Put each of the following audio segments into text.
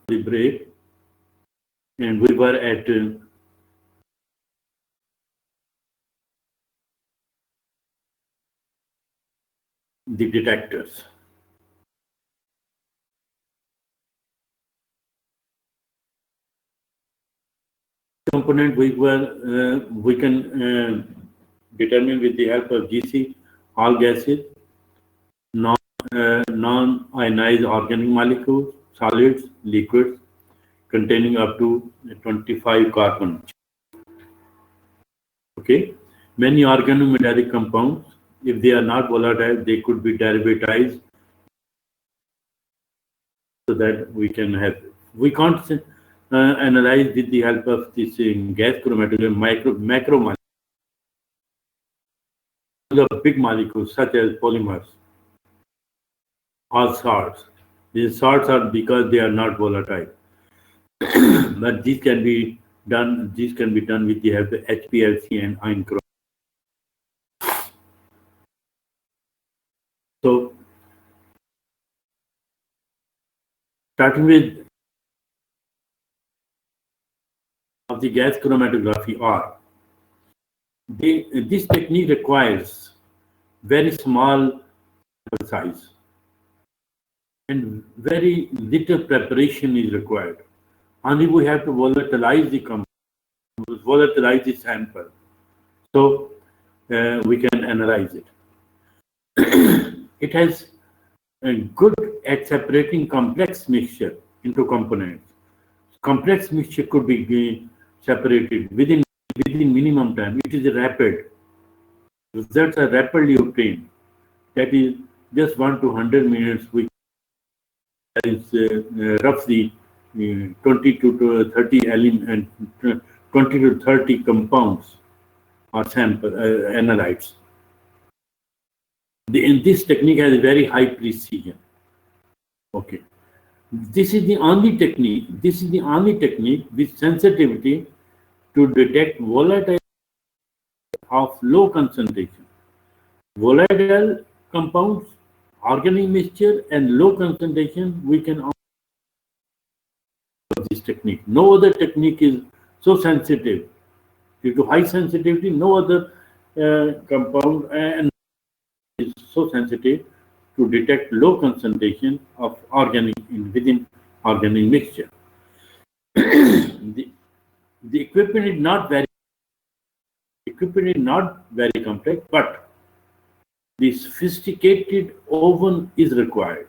the break, and we were at the detectors. Component we can determine with the help of GC all gases, non-ionized organic molecules, solids, liquids containing up to 25 carbon. Okay, many organometallic compounds, if they are not volatile, they could be derivatized so that we can have. We can't analyze with the help of this gas chromatography macro molecules, the big molecules such as polymers or salts. These salts are because they are not volatile, but these can be done. These can be done with the help of HPLC and ion chromatography. So, starting with of the gas chromatography, or this technique requires very small size and very little preparation is required. Only we have to volatilize the volatilize the sample, so we can analyze it. It has good at separating complex mixture into components. Complex mixture could be separated within minimum time. It is rapid. Results are rapidly obtained. That is just 1 to 100 minutes. Which is roughly 20 to 30 element, 20 to 30 compounds or sample analytes. This technique has very high precision. Okay, this is the only technique. This is the only technique with sensitivity to detect volatile of low concentration. Volatile compounds, organic mixture, and low concentration. We can use this technique. No other technique is so sensitive. Due to high sensitivity, no other compound and is so sensitive to detect low concentration of organic within organic mixture. the equipment is not very complex, but the sophisticated oven is required.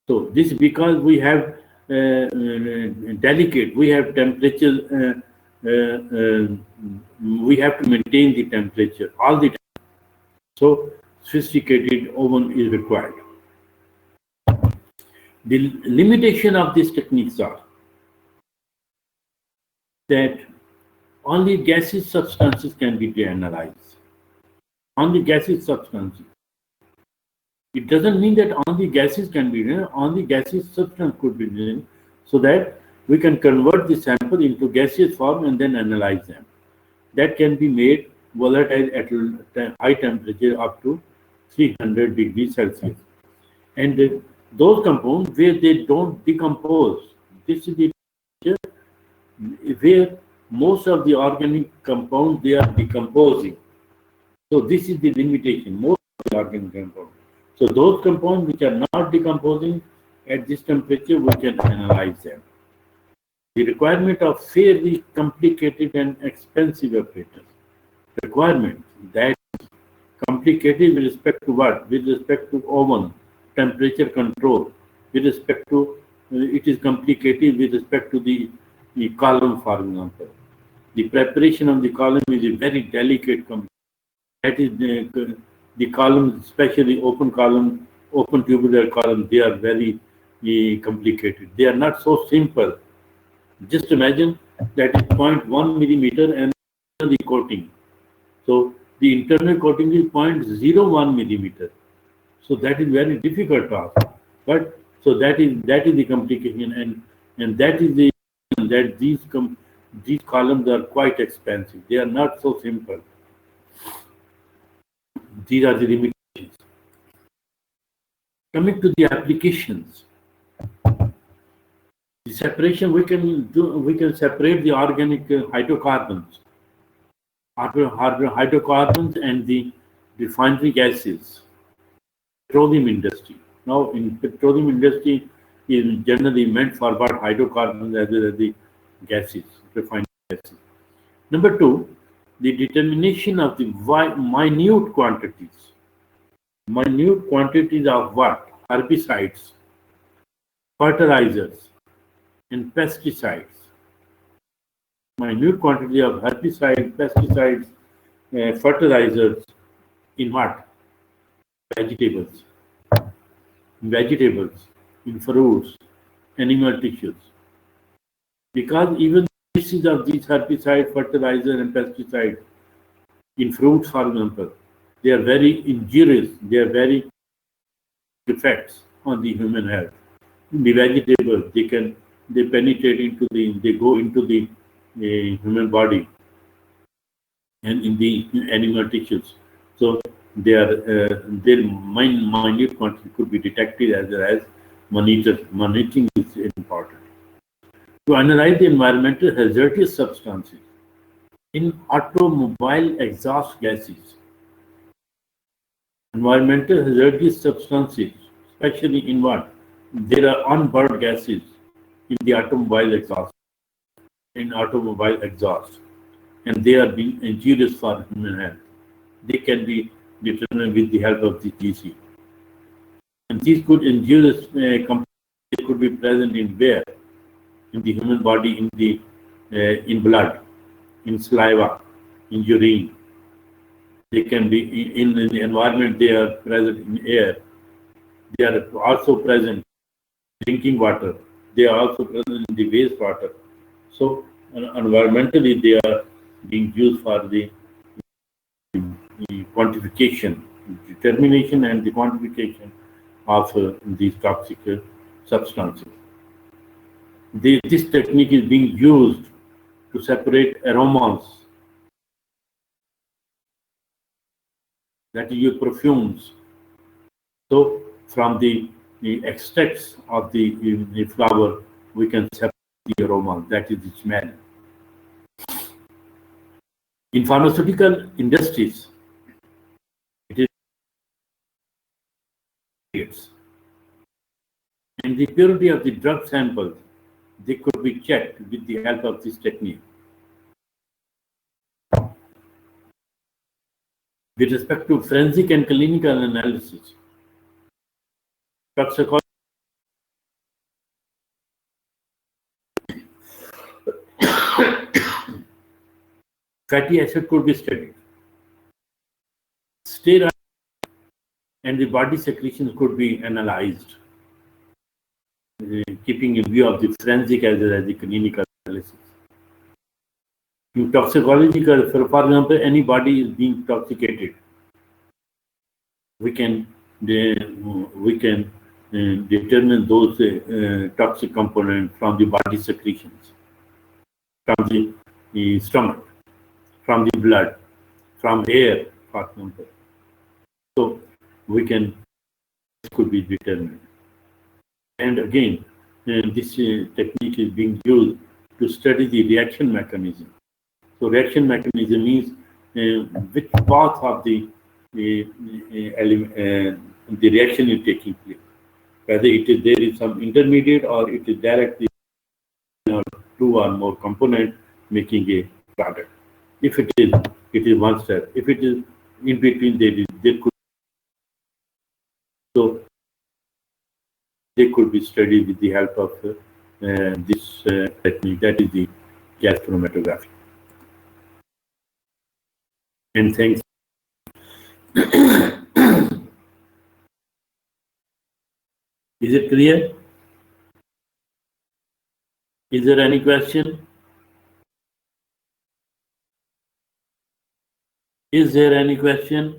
So this because we have delicate, we have temperature, we have to maintain the temperature all the time. So sophisticated oven is required. The limitation of these techniques are that only gaseous substances can be analyzed. Only gaseous substances. It doesn't mean that only gases can be done, only gaseous substance could be done, so that we can convert the sample into gaseous form and then analyze them. That can be made volatile at high temperature up to 300 degrees Celsius. And those compounds where they don't decompose, this is the where most of the organic compounds they are decomposing. So this is the limitation, most of the organic compounds. So those compounds which are not decomposing at this temperature, we can analyze them. The requirement of fairly complicated and expensive apparatus. Requirement that is complicated with respect to what? With respect to oven, temperature control. With respect to, it is complicated with respect to the column, for example. The preparation of the column is a very delicate. That is the columns, especially open column, open tubular column, they are very complicated. They are not so simple. Just imagine that is 0.1 millimeter and the coating. So the internal coating is 0.01 millimeter. So that is very difficult task. But so that is the complication, and that is the that these columns are quite expensive. They are not so simple. These are the limitations. Coming to the applications, The separation we can do, we can separate the organic hydrocarbons, hydrocarbons and the refinery gases, petroleum industry. Now, in petroleum industry is generally meant for what hydrocarbons as well as the gases, refined gases. Number two, the determination of the minute quantities of what? Herbicides, fertilizers, and pesticides. Minute quantity of herbicides, pesticides, fertilizers in what? Vegetables, vegetables, in fruits, animal tissues. Because even the uses of these herbicides, fertilizer, and pesticides in fruits, for example, they are very injurious. They are very effects on the human health. In the vegetables, they penetrate into they go into the human body and in the animal tissues. So their minute quantity could be detected as well as monitoring is important. To analyze the environmental hazardous substances in automobile exhaust gases, environmental hazardous substances, especially in what? There are unburned gases in the automobile exhaust, and they are being injurious for human health. They can be determined with the help of the GC. And these could injurious components could be present in where? In the human body, in blood, in saliva, in urine. They can be in the environment. They are present in air. They are also present in drinking water. They are also present in the wastewater. So environmentally, they are being used for the quantification, determination, and the quantification of these toxic substances. This technique is being used to separate aromas, that is your perfumes. So from the extracts of the flower, we can separate the aroma, that is the smell. In pharmaceutical industries, it is and the purity of the drug samples, they could be checked with the help of this technique. With respect to forensic and clinical analysis, toxicology, fatty acid could be studied. Steroid and the body secretions could be analyzed, keeping in view of the forensic as well as the clinical analysis. In toxicological, for example, any body is being intoxicated, we can determine those toxic components from the body secretions, from the stomach, from the blood, from air, for example. So we can could be determined. And again, this technique is being used to study the reaction mechanism. So reaction mechanism means which path of the reaction is taking place. Whether there is some intermediate or it is directly two or more components making a product. If it is one step. If it is in between, there could so they could be studied with the help of this technique, that is the gas chromatography. And thanks. Is it clear? Is there any question? Is there any question?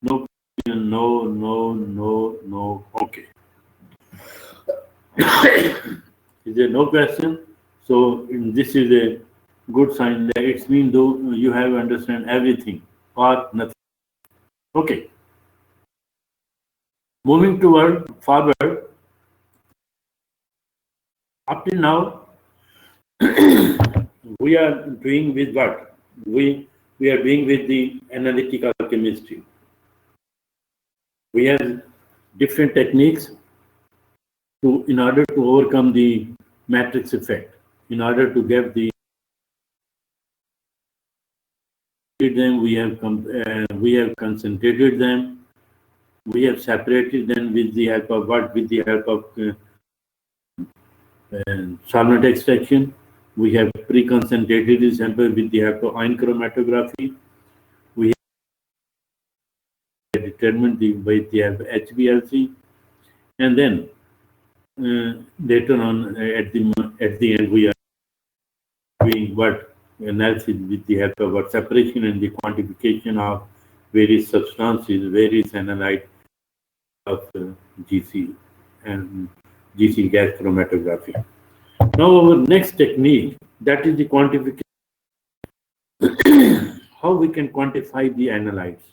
No question, no. Okay. Is there no question? So this is a good sign that it's mean though you have understand everything or nothing. Okay. Moving forward, up till now, we are doing with what? We are doing with the analytical chemistry. We have different techniques in order to overcome the matrix effect, in order to get the them, we have concentrated them, we have separated them with the help of what? With the help of solvent extraction. We have pre-concentrated the sample with the help of ion chromatography. We have determined with the help of HPLC, and then later on at the end we are doing what analysis with the help of what separation and the quantification of various substances, various analytes of GC and GC gas chromatography. Now our next technique, that is the quantification. How we can quantify the analytes.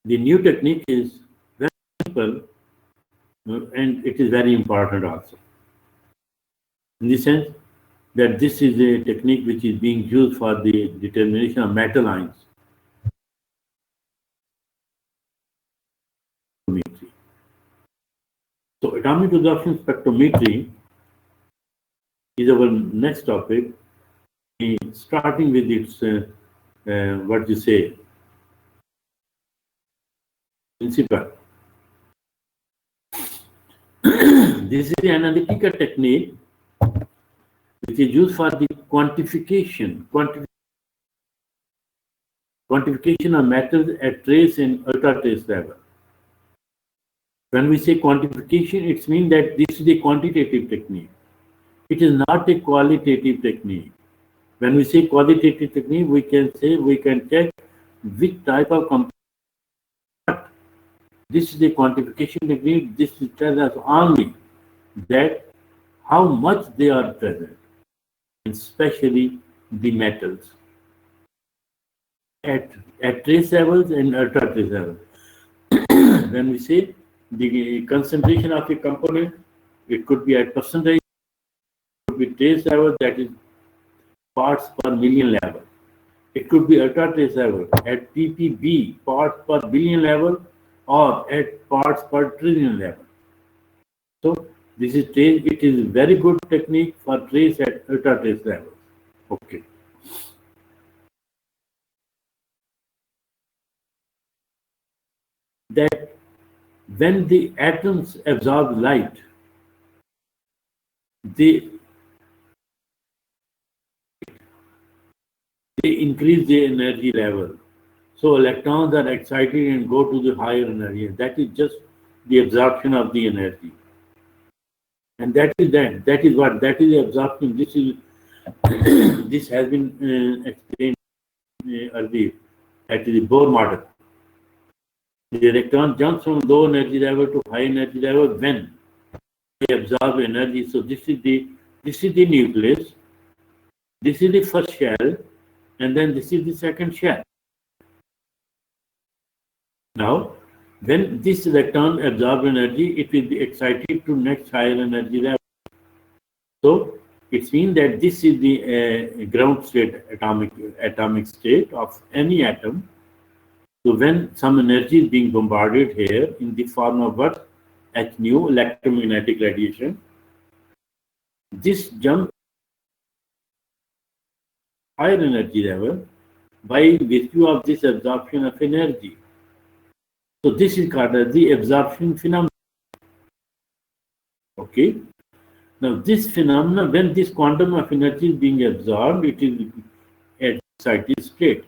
The new technique is very simple and it is very important also. In the sense that this is a technique which is being used for the determination of metal ions. So atomic absorption spectrometry is our next topic, starting with its what you say principle. This is the analytical technique which is used for the quantification of metals at trace and ultra trace level. When we say quantification, it means that this is a quantitative technique. It is not a qualitative technique. When we say qualitative technique, we can check which type of component. This is a quantification technique. This tells us only that how much they are present, especially the metals at trace levels and ultra trace levels. When we say the concentration of a component, it could be at percentage, it could be trace level, that is parts per million level. It could be ultra trace level at ppb, parts per billion level, or at parts per trillion level. So this is trace. It is very good technique for trace at ultra trace level. Okay. That when the atoms absorb light, they increase the energy level. So electrons are excited and go to the higher energy. That is just the absorption of the energy. And that is what? That is the absorption. This is this has been explained earlier. That is the Bohr model. The electron jumps from low energy level to high energy level when they absorb energy. So this is the nucleus. This is the first shell, and then this is the second shell. Now, when this electron absorbs energy, it will be excited to next higher energy level. So it means that this is the ground state, atomic state of any atom. So when some energy is being bombarded here in the form of what? H nu, electromagnetic radiation, this jump higher energy level by virtue of this absorption of energy. So this is called as the absorption phenomenon. Okay. Now this phenomenon, when this quantum of energy is being absorbed, it is at excited state.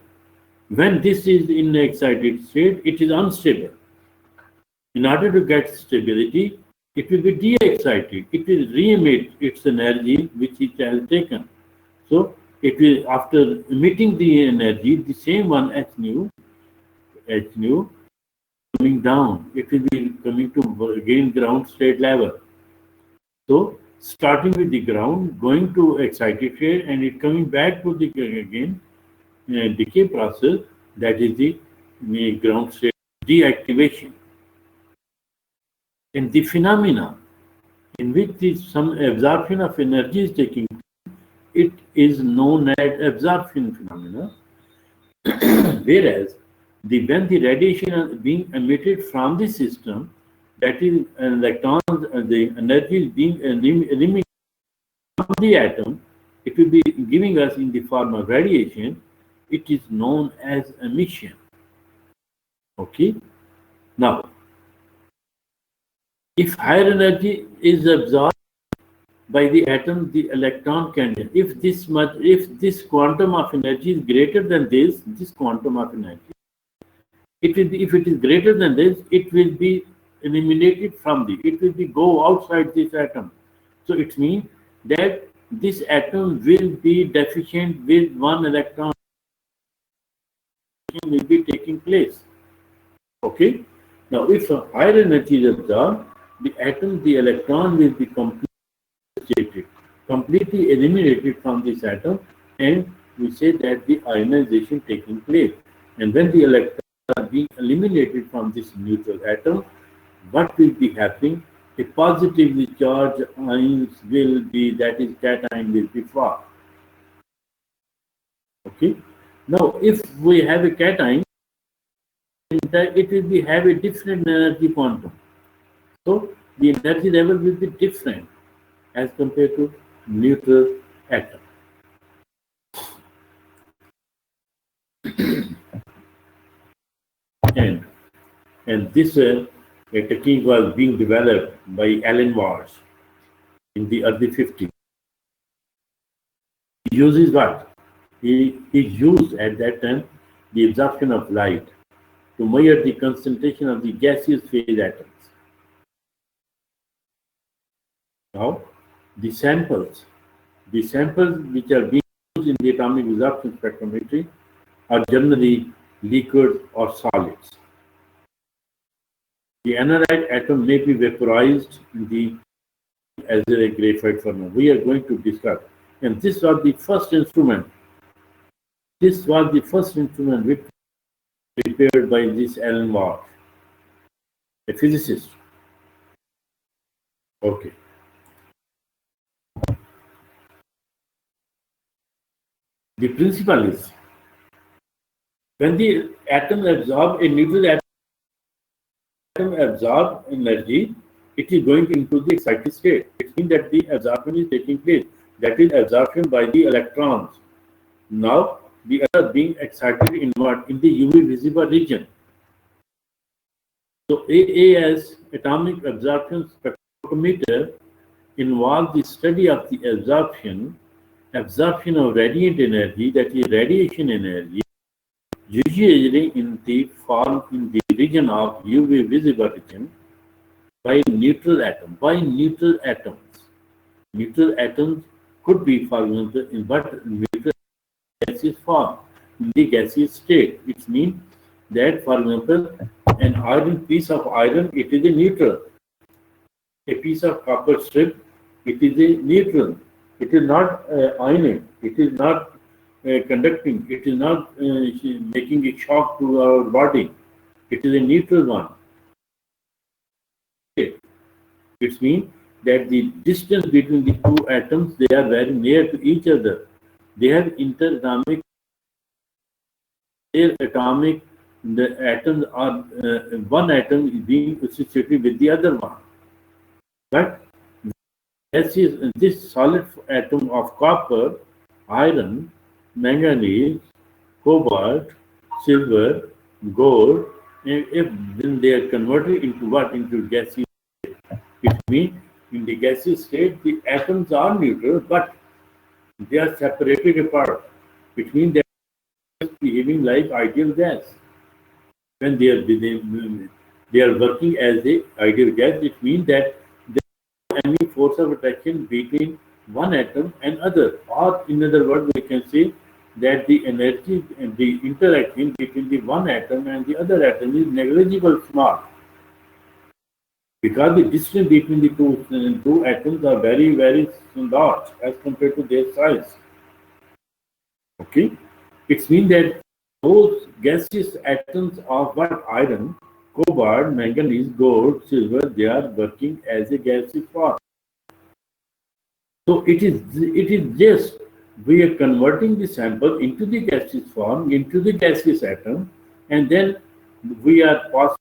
When this is in the excited state, it is unstable. In order to get stability, it will be de-excited. It will re-emit its energy which it has taken. So it will, after emitting the energy, the same one H nu, H nu coming down. It will be coming to again ground state level. So starting with the ground, going to excited state, and it coming back to the again decay process. That is the ground state deactivation. And the phenomena in which some absorption of energy is taking place, it is known as absorption phenomena. Whereas when the radiation is being emitted from the system, that is electrons, the energy is being eliminated from the atom, it will be giving us in the form of radiation. It is known as emission. Okay. Now, if higher energy is absorbed by the atom, the electron can. If this quantum of energy is greater than this quantum of energy, it will be. If it is greater than this, it will be eliminated from it will be go outside this atom. So it means that this atom will be deficient with one electron will be taking place. Okay. Now, if a higher energy is absorbed, the electron will be completely eliminated from this atom, and we say that the ionization taking place. And when the electrons are being eliminated from this neutral atom, what will be happening? A positively charged ions will be, that is, cation will be formed. Okay. Now, if we have a cation, it will be have a different energy quantum. So the energy level will be different as compared to neutral atom. and this a technique was being developed by Alan Watts in the early 50s. He uses what? He used at that time the absorption of light to measure the concentration of the gaseous phase atoms. Now, the samples which are being used in the atomic absorption spectrometry are generally liquid or solids. The anodized atom may be vaporized as a graphite furnace. We are going to discuss. And this was the first instrument. This was the first instrument which was prepared by this Alan Watts, a physicist. Okay. The principle is when the atom absorbs a neutral atom absorb energy, it is going into the excited state. It means that the absorption is taking place. That is absorption by the electrons. Now the other being excited in what? In the UV visible region. So AAS, atomic absorption spectrometer, involves the study of the absorption of radiant energy, that is radiation energy, usually in the region of UV visible region by neutral atom. By neutral atoms. Neutral atoms could be, for example, but neutral gaseous form in the gaseous state. It means that, for example, an piece of iron, it is a neutral. A piece of copper strip, it is a neutral. It is not ionic. It is not conducting. It is not making a shock to our body. It is a neutral one. It means that the distance between the two atoms, they are very near to each other. They have interatomic. The atoms are one atom is being associated with the other one. But this solid atom of copper, iron, manganese, cobalt, silver, gold, when they are converted into what? Into gaseous state. It means in the gaseous state, the atoms are neutral, but they are separated apart. It means they are behaving like ideal gas. When they are working as a ideal gas, it means that any force of attraction between one atom and other, or in other words, we can say that the energy and the interaction between the one atom and the other atom is negligible small, because the distance between the two atoms are very, very large as compared to their size. Okay, it means that those gaseous atoms of what iron, cobalt, manganese, gold, silver, they are working as a gaseous form. So it is just we are converting the sample into the gaseous form, into the gaseous atom, and then we are passing.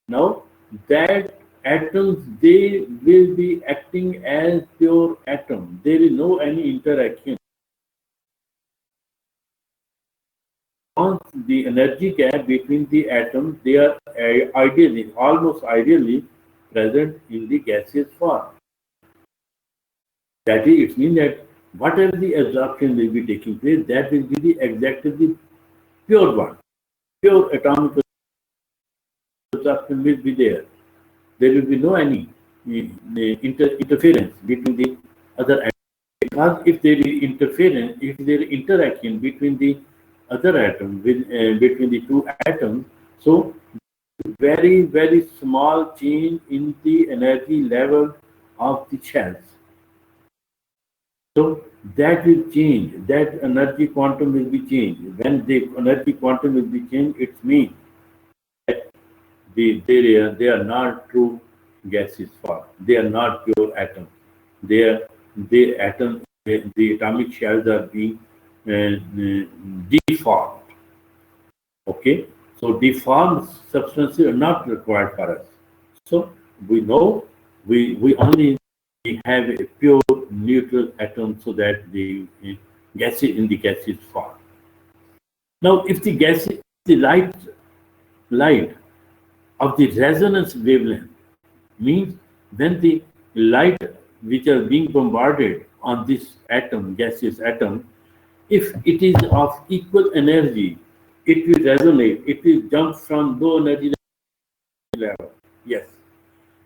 Now that atoms, they will be acting as pure atom. There is no any interaction. Once the energy gap between the atoms, they are ideally, almost ideally present in the gaseous form. That is, it means that whatever the absorption will be taking place, that will be the exactly pure one. Pure atomic absorption will be there. There will be no any interference between the other atoms. Because if there is interference, if there is interaction between the other atom, between the two atoms, so very, very small change in the energy level of the shells. So that will change, that energy quantum will be changed. When the energy quantum will be changed, it means that they are not true gaseous form. They are not pure atoms. They are the atom, the atomic shells are being deformed. Okay, so deformed substances are not required for us. So we know we only have a pure neutral atom, so that the gas is in the gaseous form. Now, if the gas, the light of the resonance wavelength, means when the light which are being bombarded on this atom, gaseous atom, if it is of equal energy, it will resonate, it will jump from low energy level. Yes.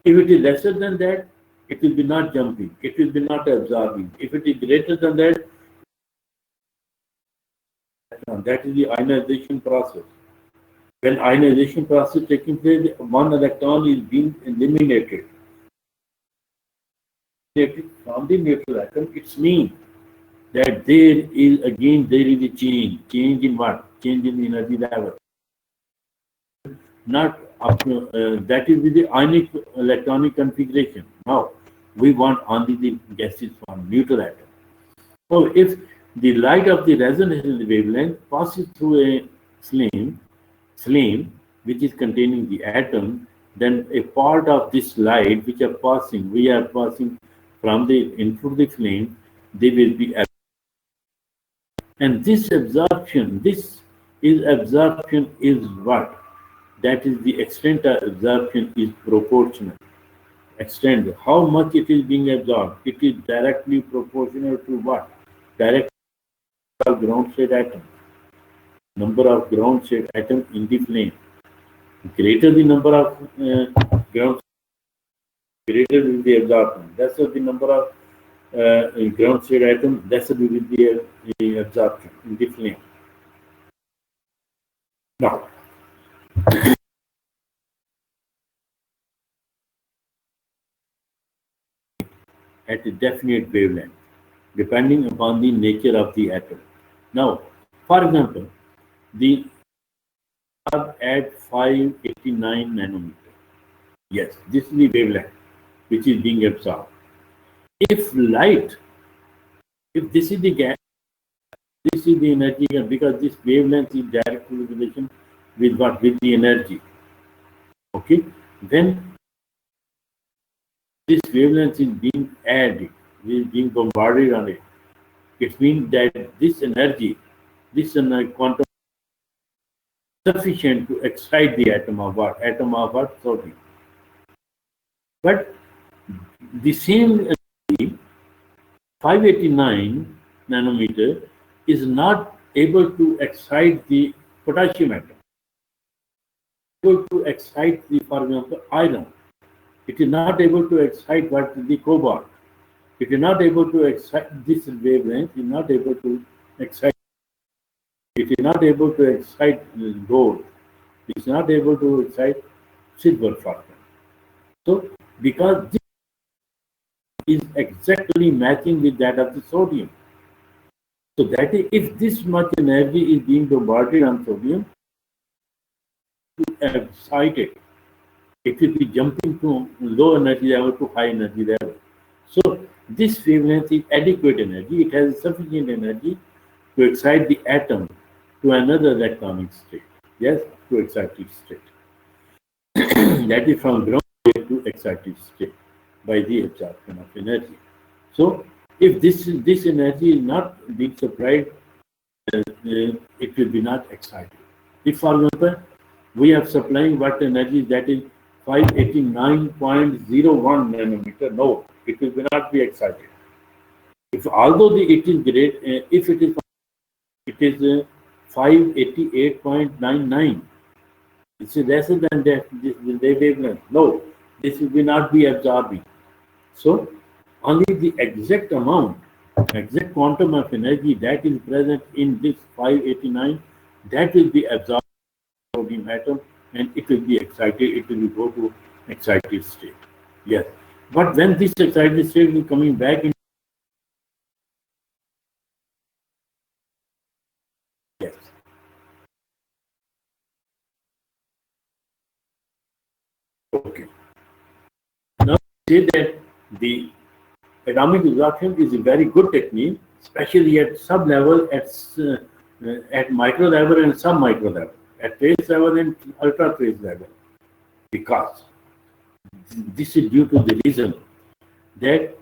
If it is lesser than that, it will be not jumping, it will be not absorbing. If it is greater than that, that is the ionization process. When ionization process taking place, one electron is being eliminated from the neutral atom. It means that there is a change in what? Change in the energy level. Not that is with the ionic electronic configuration. Now we want only the gaseous form, neutral atom. So if the light of the resonance wavelength passes through a flame which is containing the atom, then a part of this light which we are passing from the into the flame, they will be absorbed. And this absorption is what? That is the extent of absorption is proportional. Extent, how much it is being absorbed, it is directly proportional to what? Direct ground state atom. Number of ground state atom in the flame. Greater the number of ground, greater will be absorption. That's the number of ground state atom, that's will be the absorption in the flame. Now, at a definite wavelength, depending upon the nature of the atom. Now, for example, the at 589 nanometer. Yes, this is the wavelength which is being absorbed. If this is the gas, this is the energy, because this wavelength is directly in relation with what? With the energy. Okay, when this wavelength is being added, is being bombarded on it, it means that this energy, this quantum sufficient to excite the atom of what? Atom of what? Sodium. But the same energy, 589 nanometer, is not able to excite the potassium atom. Able to excite the, for example, iron. It is not able to excite what? The cobalt. It is not able to excite this wavelength. Is not able to excite. It is not able to excite gold. It is not able to excite silver, for example. So, because this is exactly matching with that of the sodium. So that is, if this much energy is being bombarded on sodium, to excite it, it will be jumping from low energy level to high energy level. So this wavelength is adequate energy. It has sufficient energy to excite the atom to another electronic state. Yes, to excited state. That is from ground state to excited state by the absorption of energy. So if this energy is not being supplied, it will be not excited. If, for example, we are supplying what energy that is 589.01 nanometer, no, it will not be excited. If although it is great, if it is 588.99, it's lesser than that. This the wavelength. No, this will not be absorbing. So only the exact amount, exact quantum of energy that is present in this 589, that will be absorbed by the sodium atom, and it will be excited. It will go to excited state. Yes, but when this excited state is coming back in, yes, okay. Now say that the atomic absorption is a very good technique, especially at sub level, at micro level and sub micro level, at trace level and ultra trace level, because this is due to the reason that it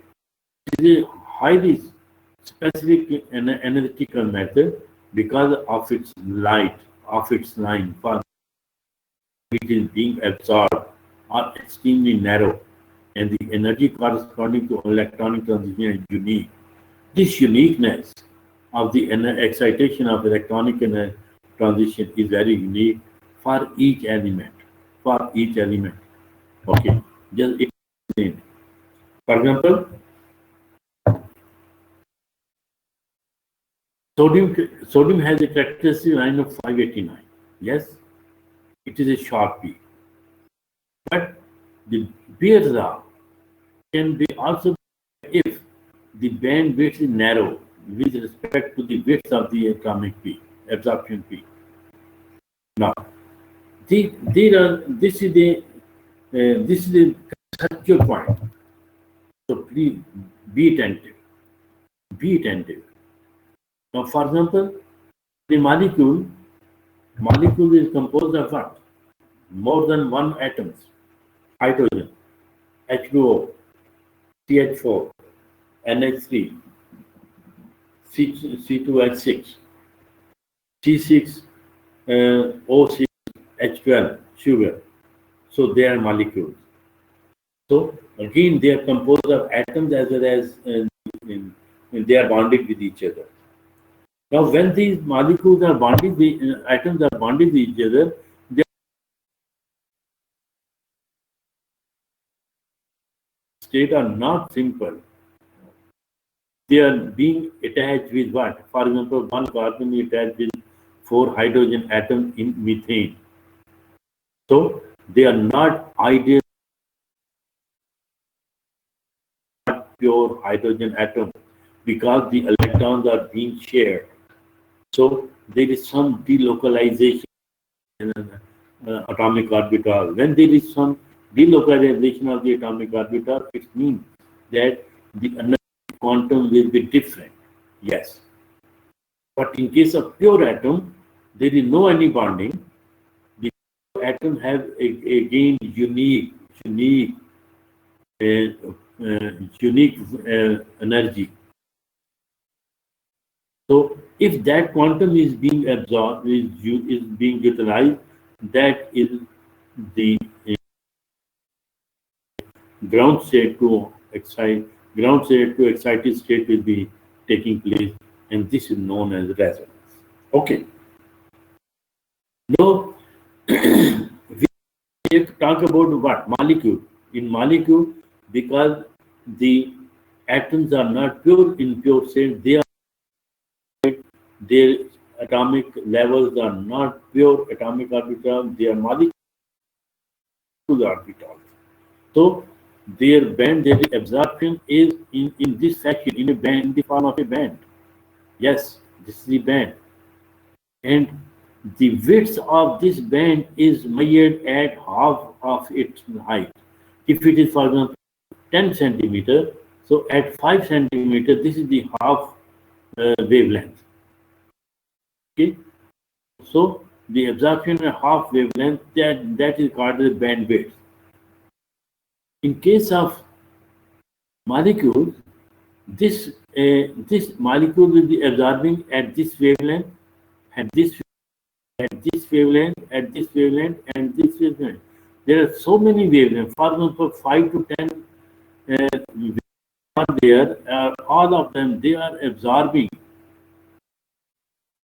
is a highly specific analytical method because of its light, of its line, for it is being absorbed are extremely narrow, and the energy corresponding to electronic transition is unique. This uniqueness of the excitation of electronic transition is very unique for each element. For each element. Okay. Just explain. For example, sodium has a characteristic line of 589. Yes, it is a sharp peak. But the Beerza can be also if the band width is narrow with respect to the width of the atomic peak, absorption peak. Now, this is the conceptual point. So please be attentive. Be attentive. Now, for example, the molecule is composed of what? More than one atoms. Hydrogen, H2O, CH4, NH3, C2H6, C6, O6, H12, sugar. So they are molecules. So again, they are composed of atoms as well as they are bonded with each other. Now, when these molecules are bonded, the atoms are bonded with each other, their state are not simple. They are being attached with what? For example, one carbon is attached with 4 hydrogen atoms in methane. So they are not ideal, pure hydrogen atoms because the electrons are being shared. So there is some delocalization in atomic orbital. When there is some delocalization of the atomic orbital, it means that the energy quantum will be different. Yes. But in case of pure atom, there is no any bonding. The atom has again unique energy. So if that quantum is being absorbed, is being utilized, that is the ground state to excited state will be taking place, and this is known as resonance. Okay. Now we talk about what? Molecule. In molecule, because the atoms are not pure in pure state, they are their atomic levels are not pure atomic orbitals, they are molecular orbitals. So their band, their absorption is in this fashion, in a band, in the form of a band. Yes, this is the band. And the width of this band is measured at half of its height. If it is, for example, 10 centimeter, so at 5 centimeter, this is the half wavelength. Okay, so the absorption at half wavelength, that is called the band width. In case of molecules, this molecule will be absorbing at this wavelength, at this wavelength, at this wavelength, and this wavelength. There are so many wavelengths. For example, 5 to 10 are there. All of them, they are absorbing.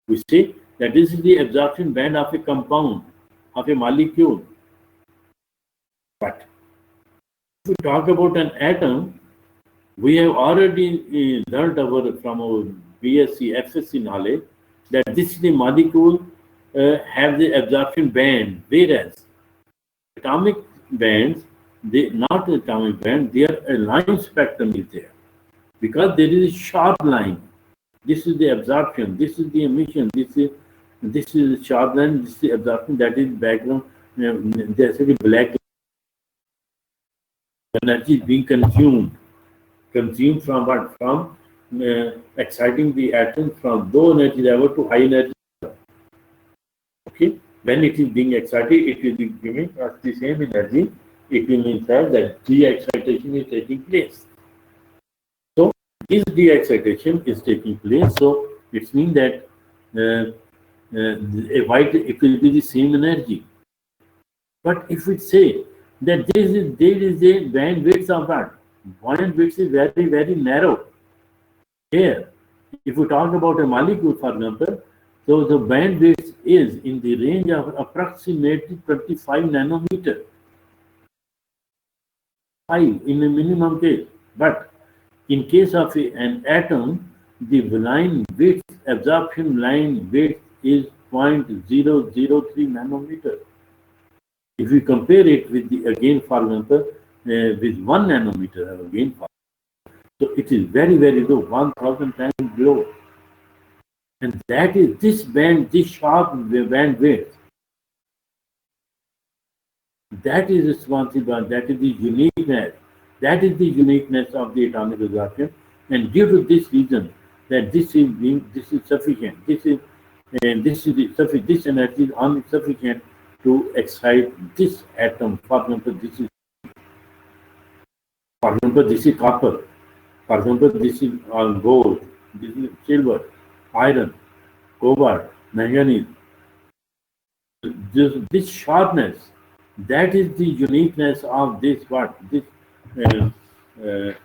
We say that this is the absorption band of a compound, of a molecule. But if we talk about an atom, we have already learned from our BSc, FSc knowledge that this is the molecule have the absorption band, whereas atomic bands, not atomic band, their line spectrum is there. Because there is a sharp line. This is the absorption, this is the emission, this is the sharp line, this is the absorption, that is background. There's a black energy is being consumed from what? From exciting the atom from low energy level to high energy level. Okay, when it is being excited, it will be giving us the same energy. It will mean that de-excitation is taking place. So this de-excitation is taking place. So it means that a white, it will be the same energy. But if we say that there is a bandwidth of that, bandwidth is very, very narrow. Here, if we talk about a molecule, for example, so the bandwidth is in the range of approximately 25 nanometer. 5 in a minimum case. But in case of an atom, the line width, absorption line width is 0.003 nanometer. If we compare it with the, again, for example, with 1 nanometer, again, so it is very, very low, 1000 times below. And that is this band, this sharp band width. That is responsible, that is the uniqueness. That is the uniqueness of the atomic absorption. And due to this reason, that this is sufficient. This energy is only sufficient to excite this atom. For example, this is copper. For example, this is gold. This is silver, iron, cobalt, manganese. This sharpness, that is the uniqueness of this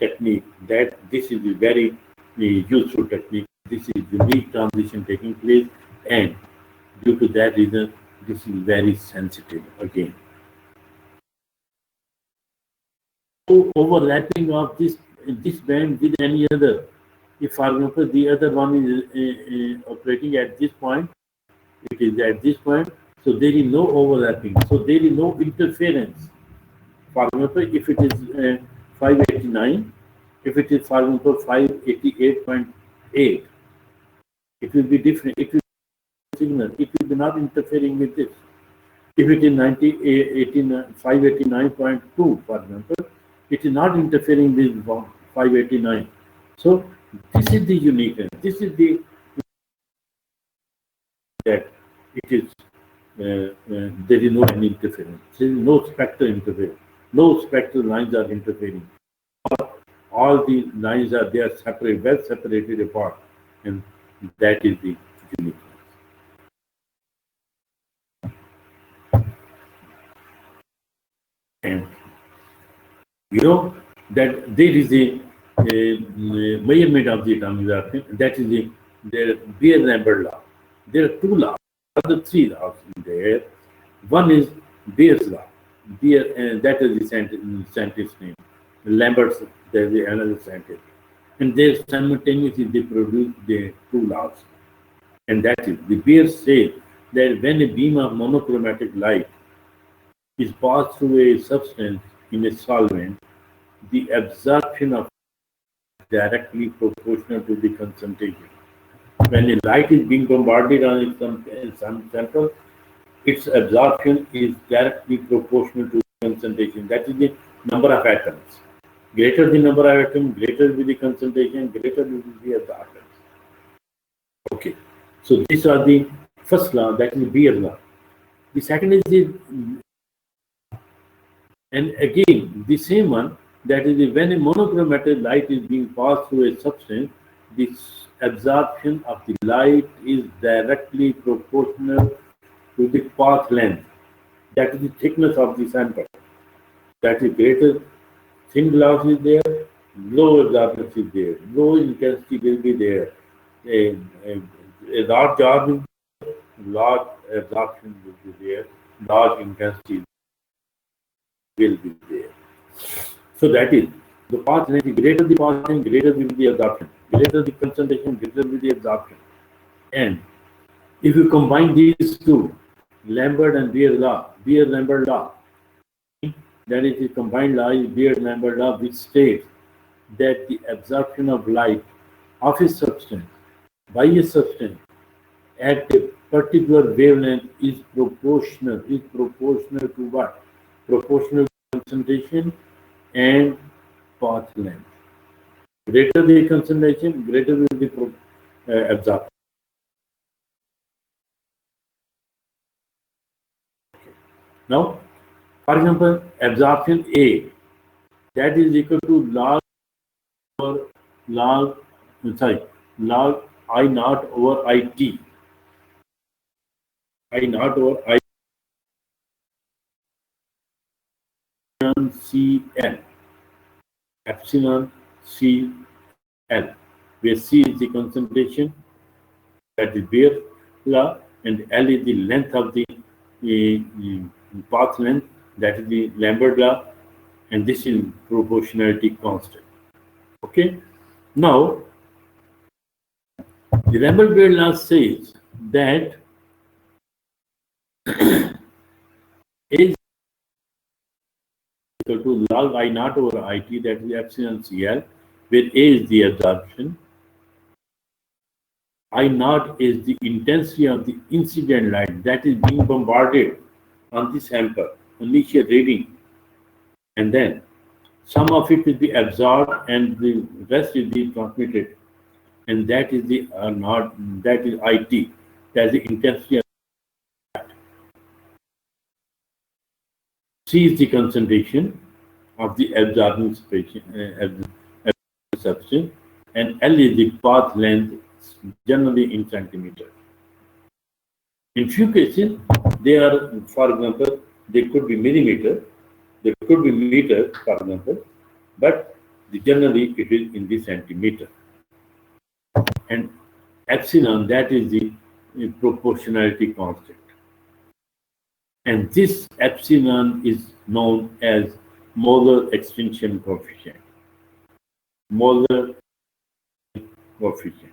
technique. That this is a very useful technique. This is unique transition taking place, and due to that reason, this is very sensitive again. So overlapping of this band with any other. If, for example, the other one is operating at this point, it is at this point, so there is no overlapping. So there is no interference. For example, if it is 589, if it is, for example, 588.8, it will be different. It will be signal. It will be not interfering with this. If it is 589.2, for example, it is not interfering with 589. So this is the uniqueness. This is the that it is there is no any interference. There is no spectral interference. No spectral lines are interfering. All the lines are separate, well separated apart, and that is the uniqueness. And you know that there is a measurement of the atomic absorption. That is the Beer-Lambert law. There are two laws, other three laws in there. One is Beer's law. That is the scientist's name. Lambert's, there is another scientist. And they simultaneously they produce the two laws. And that is, the Beer said that when a beam of monochromatic light is passed through a substance in a solvent, the absorption of directly proportional to the concentration. When a light is being bombarded on some sample, its absorption is directly proportional to the concentration. That is the number of atoms. Greater the number of atoms, greater will be the concentration, greater will be the absorption. Okay. So these are the first law, that is Beer law. The second is the, and again the same one, that is the, when a monochromatic light is being passed through a substance, the absorption of the light is directly proportional to the path length. That is the thickness of the sample. That is greater, thin glass is there, low absorption is there, low intensity will be there. A, a, a large jar will be there, large absorption will be there, large intensity will be there. So that is the path length. Greater the path length, greater will be the absorption. Greater the concentration, greater will be the absorption. And if you combine these two, Lambert and Beer-Lambert law, that is the combined law is Beer-Lambert law, which states that the absorption of light of a substance by a substance at a particular wavelength is proportional to what? Proportional to concentration and path length. Greater the concentration, greater will be absorption. Now, for example, absorption A, that is equal to log log I naught over IT. I naught over I CL, epsilon CL, where C is the concentration, that is Beer law, and L is the length of the path length, that is the Lambert law, and this is proportionality constant. Okay. Now, the Lambert-Beer law says that A is equal to log I naught over IT, that is epsilon CL, where A is the absorption, I naught is the intensity of the incident light that is being bombarded on the sample, initial reading, and then some of it will be absorbed and the rest will be transmitted, and that is the not that is IT, that is the intensity of light. C is the concentration of the absorbing substance, and L is the path length, generally in centimeter. In few cases, they are, for example, they could be millimeter, they could be meter, for example, but generally it is in the centimeter. And epsilon, that is the proportionality constant. And this epsilon is known as molar extinction coefficient. Molar coefficient.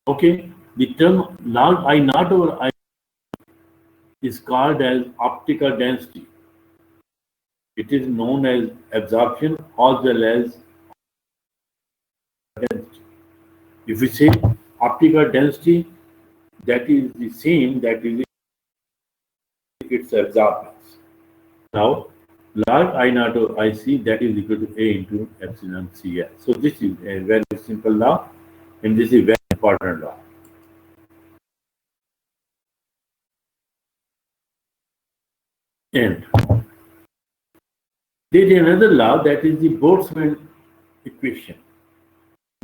Okay, the term log I naught over I is called as optical density. It is known as absorption as well as density. If we say optical density, that is the same, that is its absorbance. Now, log I naught over IC, that is equal to A into epsilon CL. So this is a very simple law, and this is very important law. And there is another law, that is the Boltzmann equation.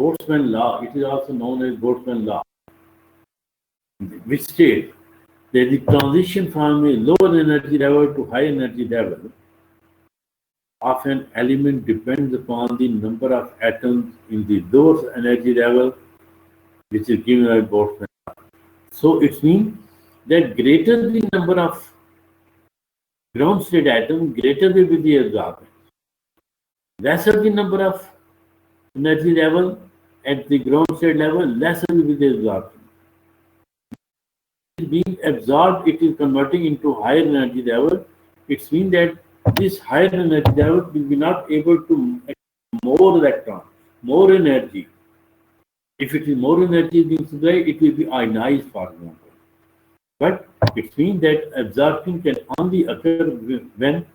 Boltzmann law, it is also known as Boltzmann law, which states that the transition from a lower energy level to high energy level of an element depends upon the number of atoms in the lower energy level, which is given by Boltzmann law. So it means that greater the number of ground state atoms, greater will be the absorbance. Lesser the number of energy level, at the ground state level, less will be the absorption. Being absorbed, it is converting into higher energy level. It means that this higher energy level will be not able to more electron, more energy. If it is more energy being supplied, it will be ionized, for example. But it means that absorption can only occur when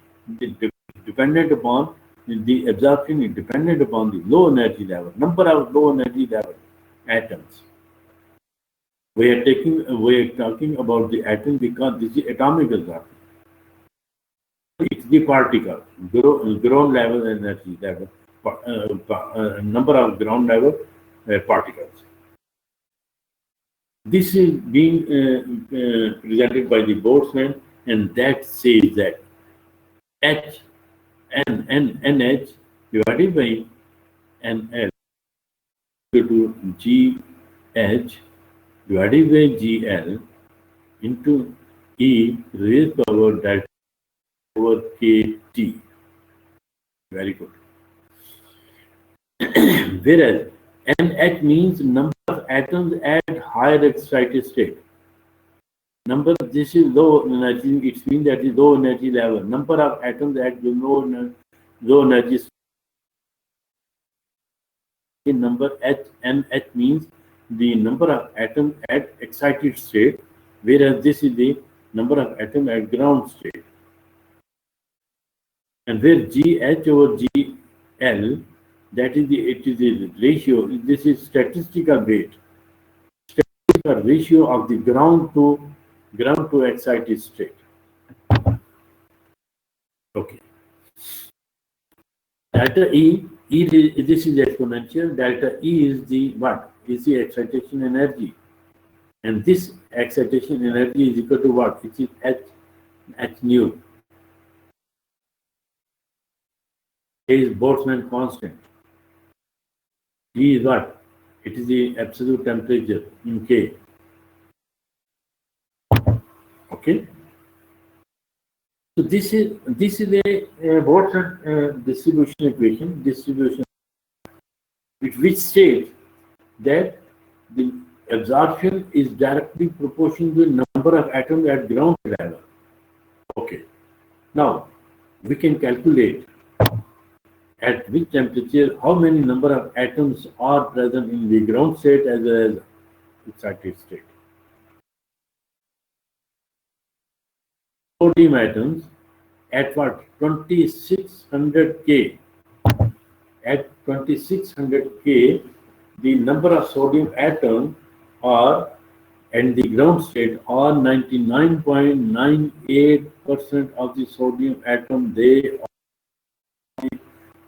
dependent upon the absorption is dependent upon the low energy level, number of low energy level atoms. We are talking about the atom because this is atomic absorption. It's the particle, ground level energy level, number of ground level particles. This is being presented by the Boltzmann, and that says that NH divided by NL to GH divided by GL into E raised power delta over KT. Very good. Whereas NH means number of atoms at higher excited state. This is low energy, it means that is low energy level. Number of atoms at the low energy state. Number H and H means the number of atoms at excited state, whereas this is the number of atoms at ground state. And where GH over GL, that is the ratio. This is statistical weight, statistical ratio of the ground to excited state. Okay. Delta E, this is exponential. Delta E is the what? Is the excitation energy, and this excitation energy is equal to what? It is H nu. A is Boltzmann constant. G is what? It is the absolute temperature in K. Okay. So this is a Boltzmann distribution equation. Which states that the absorption is directly proportional to the number of atoms at ground level. Okay. Now we can calculate at which temperature, how many number of atoms are present in the ground state as well as excited state. Sodium atoms at what? 2600 K. At 2600 K, the number of sodium atoms are in the ground state are 99.98% of the sodium atom. They are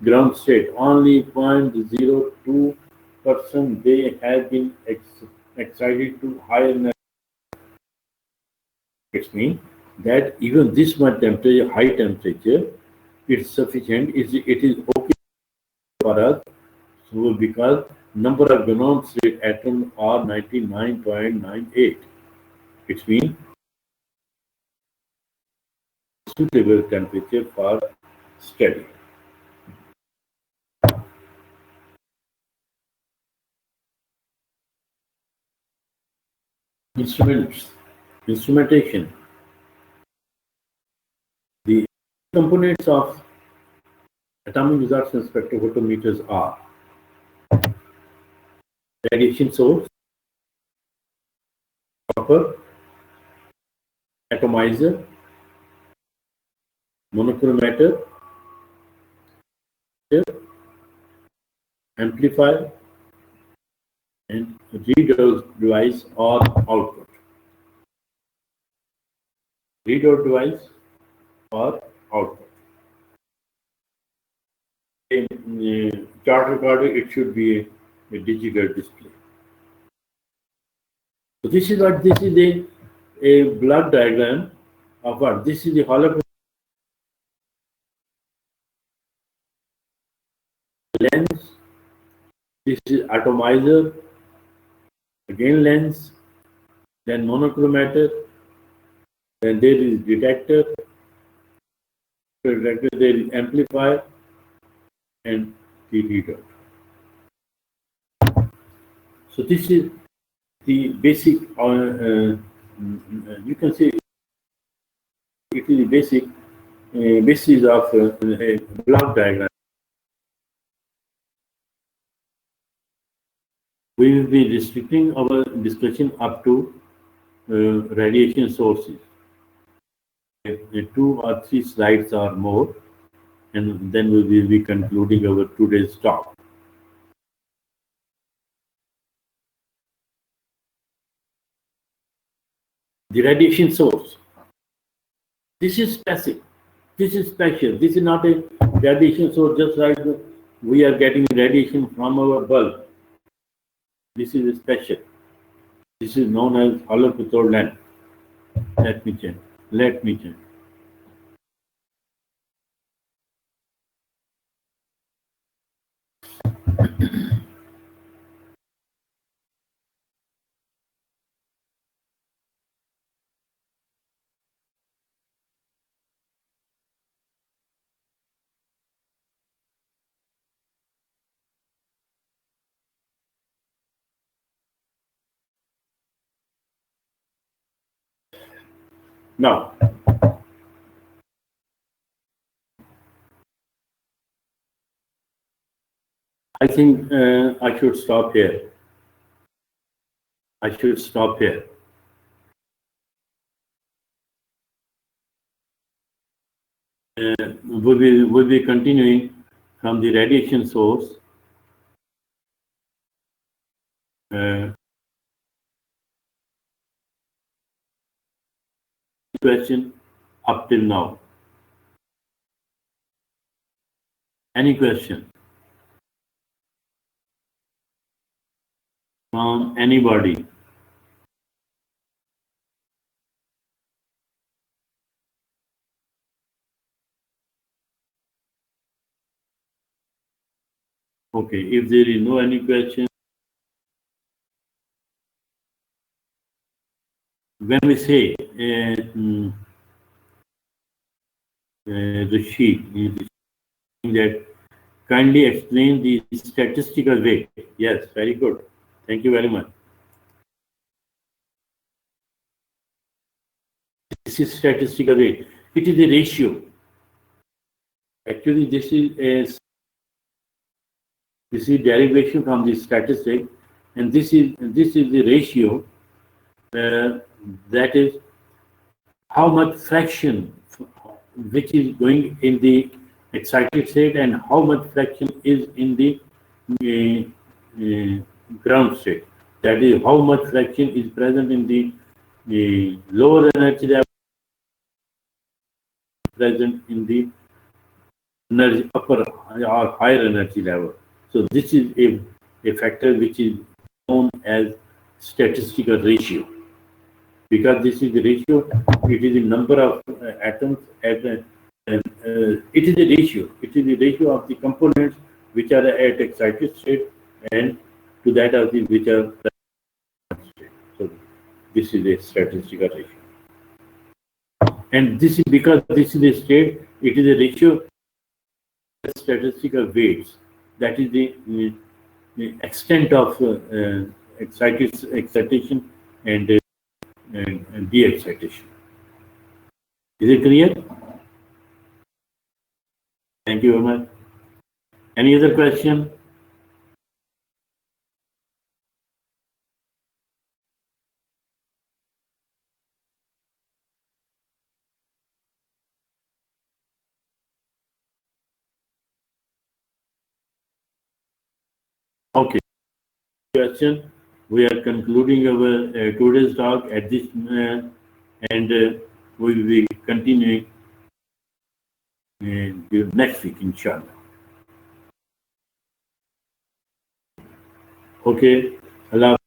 ground state. Only 0.02% they have been excited to higher energy. It means that even this much temperature, high temperature, it's sufficient. It is okay for us. So because number of ground state atoms are 99.98. It means suitable temperature for study. Instrumentation. The components of atomic absorption spectrophotometers are radiation source, copper, atomizer, monochromator, amplifier, and readout device or output. Readout device or output. In chart recorder, it should be a digital display. So this is what this is a block diagram of what? This is the hollow lens. This is atomizer, again lens, then monochromator, then there is detector, there is amplifier, and the readout. So this is the basic, you can say it is the basic basis of a block diagram. We will be restricting our discussion up to radiation sources. 2 or 3 slides or more, and then we will be concluding our today's talk. The radiation source. This is specific. This is special. This is not a radiation source just like we are getting radiation from our bulb. This is special. This is known as hollow cathode lens. Let me check. Let me check. Now, I think I should stop here. I should stop here. We'll be continuing from the radiation source. Question up till now. Any question from anybody? Okay, if there is no any question, when we say the sheet that kindly explain the statistical weight. Yes, very good. Thank you very much. This is statistical weight. It is a ratio. Actually, this is derivation from the statistic, and this is the ratio that is how much fraction which is going in the excited state and how much fraction is in the ground state. That is how much fraction is present in the lower energy level, present in the energy upper or higher energy level. So this is a factor which is known as statistical ratio. Because this is the ratio, it is the number of atoms at it is a ratio. It is the ratio of the components which are at excited state and to that of the which are state. So this is a statistical ratio. And this is because this is a state, it is a ratio of statistical weights. That is the extent of excitation and de-excitation. Is it clear? Thank you very much. Any other question? Okay. Question. We are concluding our today's talk at this, and we will be continuing next week, inshallah. Okay. Allah.